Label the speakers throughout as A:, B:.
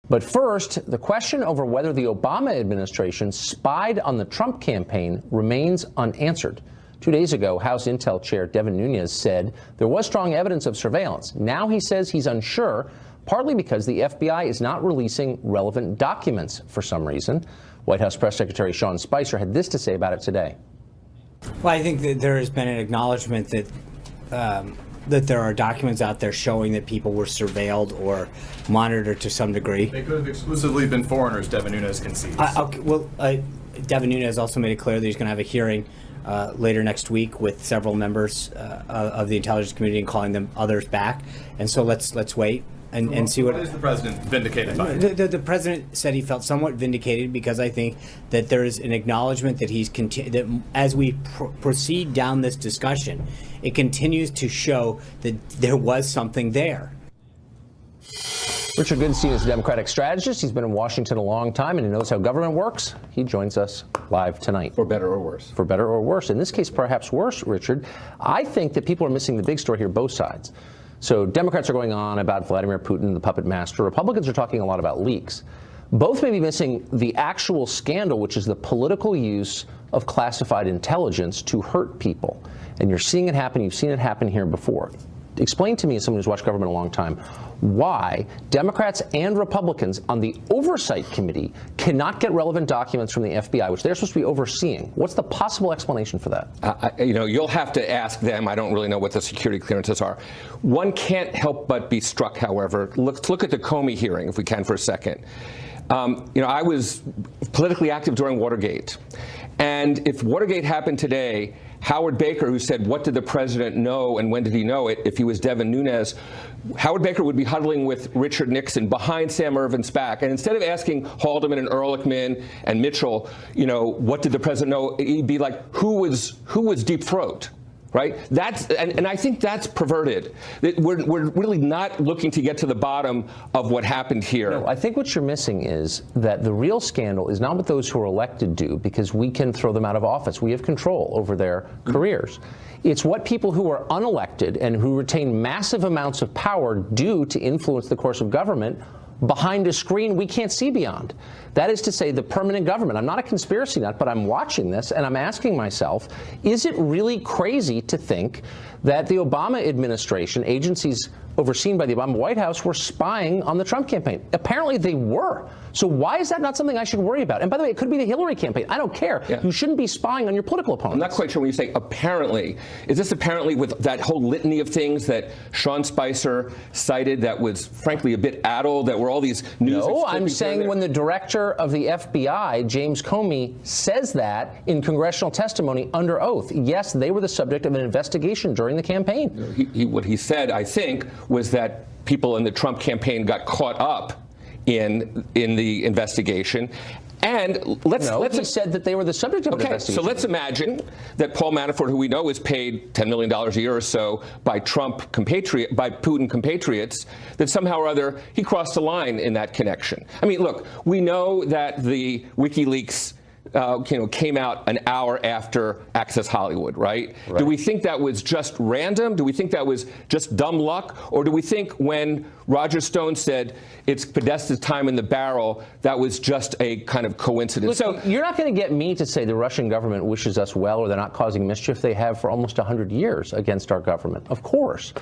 A: But first, the question over whether the Obama administration spied on the Trump campaign remains unanswered. 2 days ago, House Intel Chair Devin Nunes said there was strong evidence of surveillance. Now he says he's unsure, partly because the FBI is not releasing relevant documents for some reason. White House Press Secretary Sean Spicer had this to say about it today.
B: Well, I think that there has been an acknowledgement that that there are documents out there showing that people were surveilled or monitored to some degree.
C: They could have exclusively been foreigners, Devin Nunes concedes.
B: Devin Nunes also made it clear that he's going to have a hearing later next week with several members of the intelligence community and calling them others back. And so let's wait and see what
C: is the president vindicated by.
B: The president said he felt somewhat vindicated because I think that there is an acknowledgement that that as we proceed down this discussion, it continues to show that there was something there.
A: Richard Goodstein is a Democratic strategist. He's been in Washington a long time and he knows how government works. He joins us live tonight.
D: For better or worse.
A: For better or worse. In this case, perhaps worse, Richard. I think that people are missing the big story here, both sides. So Democrats are going on about Vladimir Putin, the puppet master. Republicans are talking a lot about leaks. Both may be missing the actual scandal, which is the political use of classified intelligence to hurt people. And you're seeing it happen. You've seen it happen here before. Explain to me, as someone who's watched government a long time, why Democrats and Republicans on the Oversight Committee cannot get relevant documents from the FBI, which they're supposed to be overseeing. What's the possible explanation for that?
D: You'll have to ask them. I don't really know what the security clearances are. One can't help but be struck, however. Let's look at the Comey hearing, if we can, for a second. I was politically active during Watergate. And if Watergate happened today, Howard Baker, who said, what did the president know and when did he know it? If he was Devin Nunes, Howard Baker would be huddling with Richard Nixon behind Sam Ervin's back. And instead of asking Haldeman and Ehrlichman and Mitchell, what did the president know? He'd be like, who was Deep Throat? Right? And I think that's perverted. We're really not looking to get to the bottom of what happened here.
A: No, I think what you're missing is that the real scandal is not what those who are elected do, because we can throw them out of office. We have control over their careers. It's what people who are unelected and who retain massive amounts of power do to influence the course of government behind a screen we can't see beyond. That is to say, the permanent government. I'm not a conspiracy nut, but I'm watching this and I'm asking myself, is it really crazy to think that the Obama administration, agencies overseen by the Obama White House, were spying on the Trump campaign? Apparently they were. So why is that not something I should worry about? And by the way, it could be the Hillary campaign. I don't care. Yeah. You shouldn't be spying on your political opponents.
D: I'm not quite sure when you say apparently. Is this apparently with that whole litany of things that Sean Spicer cited that was frankly a bit addled, that were all these news?
A: No, I'm saying when the director of the FBI, James Comey, says that in congressional testimony under oath. Yes, they were the subject of an investigation during the campaign.
D: What he said, I think, was that people in the Trump campaign got caught up in the investigation. And
A: he said that they were the subject of an investigation.
D: So let's imagine that Paul Manafort, who we know is paid $10 million a year or so by Putin compatriots, that somehow or other he crossed the line in that connection. I mean, look, we know that the WikiLeaks came out an hour after Access Hollywood, right? Do we think that was just random? Do we think that was just dumb luck? Or do we think when Roger Stone said it's Podesta's time in the barrel, that was just a kind of coincidence?
A: Look, you're not going to get me to say the Russian government wishes us well or they're not causing mischief. They have for almost 100 years against our government, of course.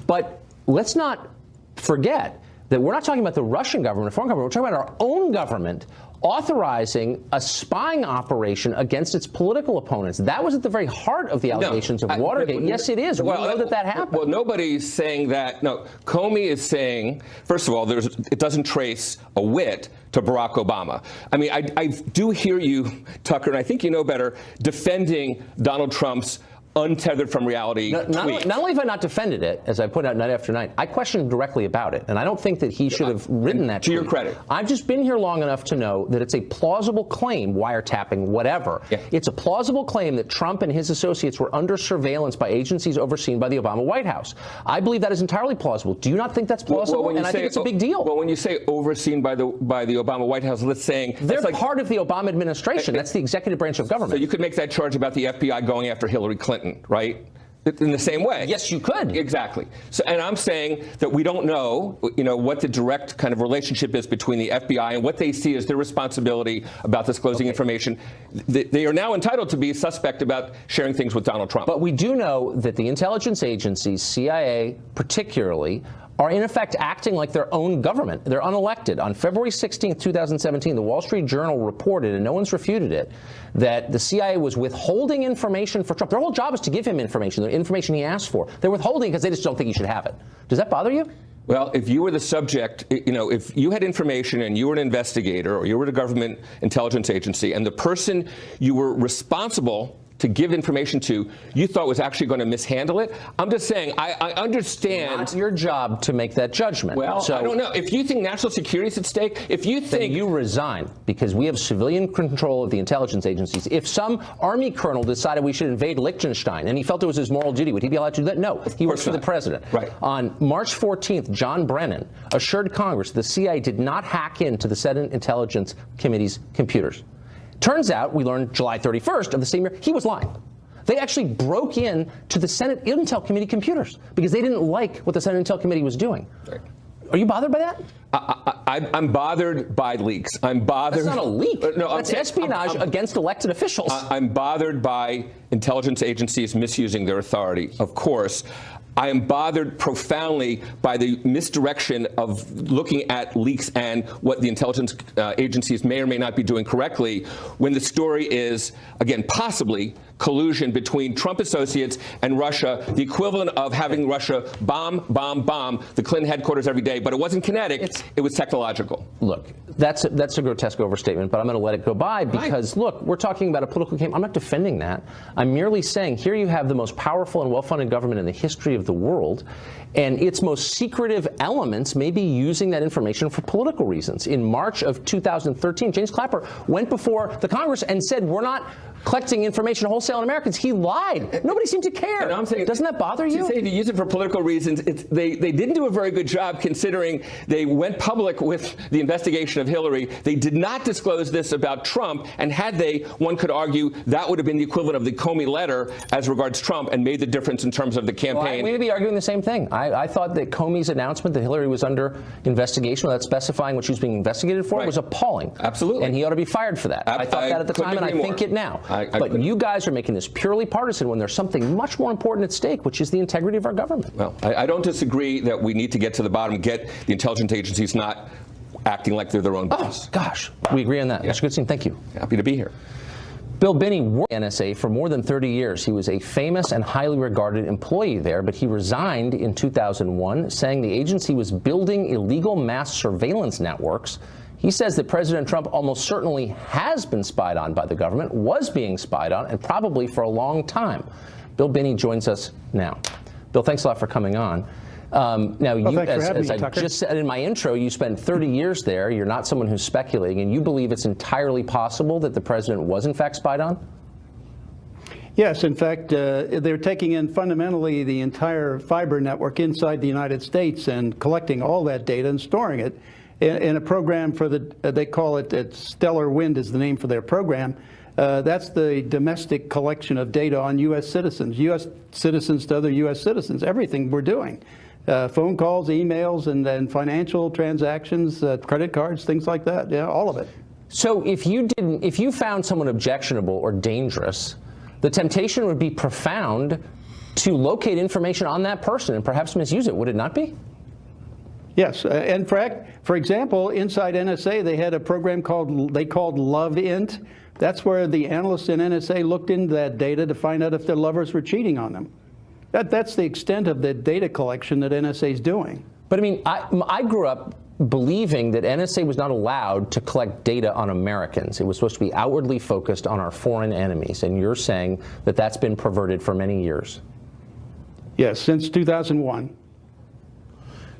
A: But let's not forget that we're not talking about the Russian government, foreign government. We're talking about our own government authorizing a spying operation against its political opponents. That was at the very heart of the allegations of Watergate. Yes, it is. We know that happened.
D: Well, nobody's saying that. No, Comey is saying, first of all, it doesn't trace a whit to Barack Obama. I mean, I do hear you, Tucker, and I think you know better, defending Donald Trump's untethered from reality tweet.
A: Not only have I not defended it, as I put out night after night, I questioned him directly about it, and I don't think that he should have written that tweet.
D: To your credit.
A: I've just been here long enough to know that it's a plausible claim, wiretapping, whatever. Yeah. It's a plausible claim that Trump and his associates were under surveillance by agencies overseen by the Obama White House. I believe that is entirely plausible. Do you not think that's plausible?
D: Well,
A: I think it's a big deal.
D: Well, when you say overseen by the Obama White House, let's say
A: they're part of the Obama administration. That's the executive branch of government.
D: So you could make that charge about the FBI going after Hillary Clinton, right? in the same way.
A: Yes, you could.
D: Exactly. So, and I'm saying that we don't know, what the direct kind of relationship is between the FBI and what they see as their responsibility about disclosing information. They are now entitled to be suspect about sharing things with Donald Trump.
A: But we do know that the intelligence agencies, CIA particularly, are in effect acting like their own government. They're unelected. On February 16, 2017, the Wall Street Journal reported, and no one's refuted it, that the CIA was withholding information for Trump. Their whole job is to give him information, the information he asked for. They're withholding because they just don't think he should have it. Does that bother you?
D: Well, if you were the subject, if you had information and you were an investigator or you were at a government intelligence agency and the person you were responsible to give information to, you thought was actually going to mishandle it. I'm just saying, I understand.
A: Not your job to make that judgment.
D: Well, so, I don't know. If you think national security is at stake, if you think...
A: Then you resign, because we have civilian control of the intelligence agencies. If some army colonel decided we should invade Liechtenstein and he felt it was his moral duty, would he be allowed to do that? No. He works for the president.
D: Right.
A: On March 14th, John Brennan assured Congress the CIA did not hack into the Senate Intelligence Committee's computers. Turns out, we learned July 31st of the same year, he was lying. They actually broke in to the Senate Intel Committee computers because they didn't like what the Senate Intel Committee was doing. Right. Are you bothered by that?
D: I'm bothered by leaks. I'm bothered.
A: That's not a leak.
D: No,
A: that's espionage against elected officials.
D: I'm bothered by intelligence agencies misusing their authority, of course. I am bothered profoundly by the misdirection of looking at leaks and what the intelligence agencies may or may not be doing correctly when the story is, again, possibly collusion between Trump associates and Russia, the equivalent of having Russia bomb the Clinton headquarters every day. But it wasn't kinetic, it was technological.
A: Look, that's a grotesque overstatement, but I'm going to let it go by because, look, we're talking about a political game. I'm not defending that. I'm merely saying here you have the most powerful and well-funded government in the history of the world, and its most secretive elements may be using that information for political reasons. In March of 2013, James Clapper went before the Congress and said, we're not collecting information wholesale on Americans. He lied. Nobody seemed to care.
D: And I'm saying,
A: doesn't that bother you?
D: To say to use it for political reasons, they didn't do a very good job considering they went public with the investigation of Hillary. They did not disclose this about Trump, and had they, one could argue that would have been the equivalent of the Comey letter as regards Trump and made the difference in terms of the campaign.
A: Well, we may be arguing the same thing. I thought that Comey's announcement that Hillary was under investigation without specifying what she was being investigated for was appalling.
D: Absolutely.
A: And he ought to be fired for that. I thought that at the time, and I think it now. But you guys are making this purely partisan when there's something much more important at stake, which is the integrity of our government.
D: Well, I don't disagree that we need to get to the bottom and get the intelligence agencies not acting like they're their own boss.
A: Oh, gosh. We agree on that. Mr. Goodstein, thank you.
D: Happy to be here.
A: Bill Binney worked at NSA for more than 30 years. He was a famous and highly regarded employee there, but he resigned in 2001, saying the agency was building illegal mass surveillance networks. He says that President Trump almost certainly has been spied on by the government, was being spied on, and probably for a long time. Bill Binney joins us now. Bill, thanks a lot for coming on. Now, as I just said in my intro, you spent 30 years there. You're not someone who's speculating, and you believe it's entirely possible that the president was, in fact, spied on?
E: Yes, in fact, they're taking in fundamentally the entire fiber network inside the United States and collecting all that data and storing it in a program for the, they call it Stellar Wind is the name for their program. That's the domestic collection of data on U.S. citizens to other U.S. citizens, everything we're doing. Phone calls, emails, and financial transactions, credit cards, things like that, yeah, all of it.
A: So if you found someone objectionable or dangerous, the temptation would be profound to locate information on that person and perhaps misuse it, would it not be?
E: Yes, and for example, inside NSA, they had a program they called LoveInt. That's where the analysts in NSA looked into that data to find out if their lovers were cheating on them. That's the extent of the data collection that NSA is doing.
A: But I mean, I grew up believing that NSA was not allowed to collect data on Americans. It was supposed to be outwardly focused on our foreign enemies, and you're saying that that's been perverted for many years.
E: Yes, since 2001.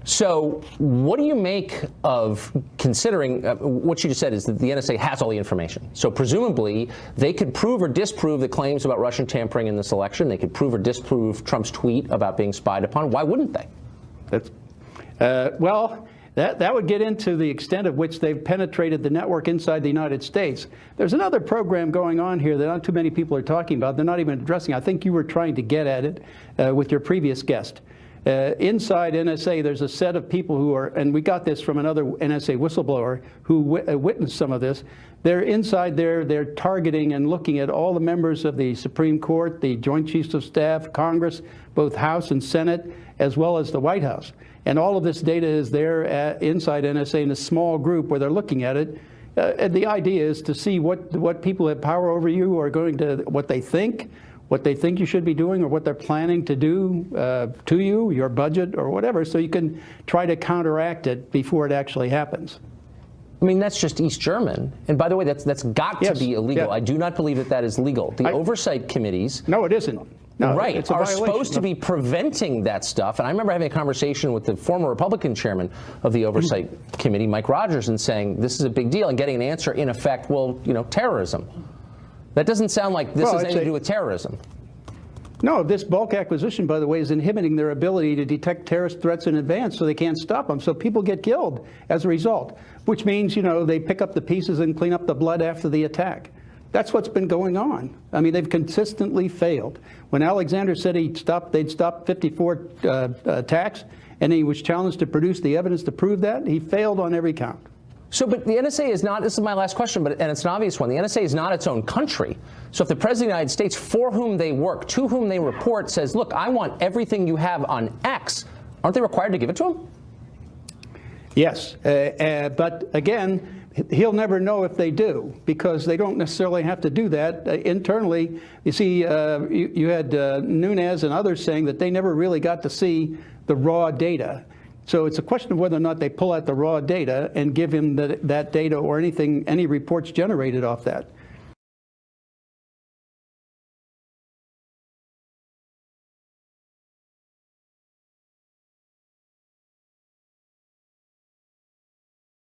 A: So what do you make of considering what you just said is that the NSA has all the information? So presumably they could prove or disprove the claims about Russian tampering in this election. They could prove or disprove Trump's tweet about being spied upon. Why wouldn't they?
E: Well, That would get into the extent of which they've penetrated the network inside the United States. There's another program going on here that not too many people are talking about. They're not even addressing. I think you were trying to get at it with your previous guest. Inside NSA, there's a set of people who are, and we got this from another NSA whistleblower who witnessed some of this. They're inside there, they're targeting and looking at all the members of the Supreme Court, the Joint Chiefs of Staff, Congress, both House and Senate, as well as the White House. And all of this data is there inside NSA in a small group where they're looking at it. And the idea is to see what people have power over you are going to, what they think you should be doing, or what they're planning to do to you, your budget, or whatever, so you can try to counteract it before it actually happens.
A: I mean, that's just East German. And by the way, that's got to be illegal.
E: Yeah.
A: I do not believe that is legal. The oversight committees...
E: No, it isn't. No,
A: right,
E: it's a
A: are
E: violation.
A: supposed to be preventing that stuff. And I remember having a conversation with the former Republican chairman of the Oversight Committee, Mike Rogers, and saying this is a big deal, and getting an answer, in effect, well, you know, terrorism. That doesn't sound like this has anything to do with terrorism.
E: No, this bulk acquisition, by the way, is inhibiting their ability to detect terrorist threats in advance, so they can't stop them. So people get killed as a result, which means, you know, they pick up the pieces and clean up the blood after the attack. That's what's been going on. I mean, they've consistently failed. When Alexander said they'd stop 54 attacks, and he was challenged to produce the evidence to prove that, he failed on every count.
A: So, but the NSA is not, this is my last question, and it's an obvious one, the NSA is not its own country. So if the President of the United States, for whom they work, to whom they report, says, look, I want everything you have on X, aren't they required to give it to him?
E: Yes, but again, he'll never know if they do, because they don't necessarily have to do that internally. You see, you had Nunes and others saying that they never really got to see the raw data. So it's a question of whether or not they pull out the raw data and give him that data or any reports generated off that.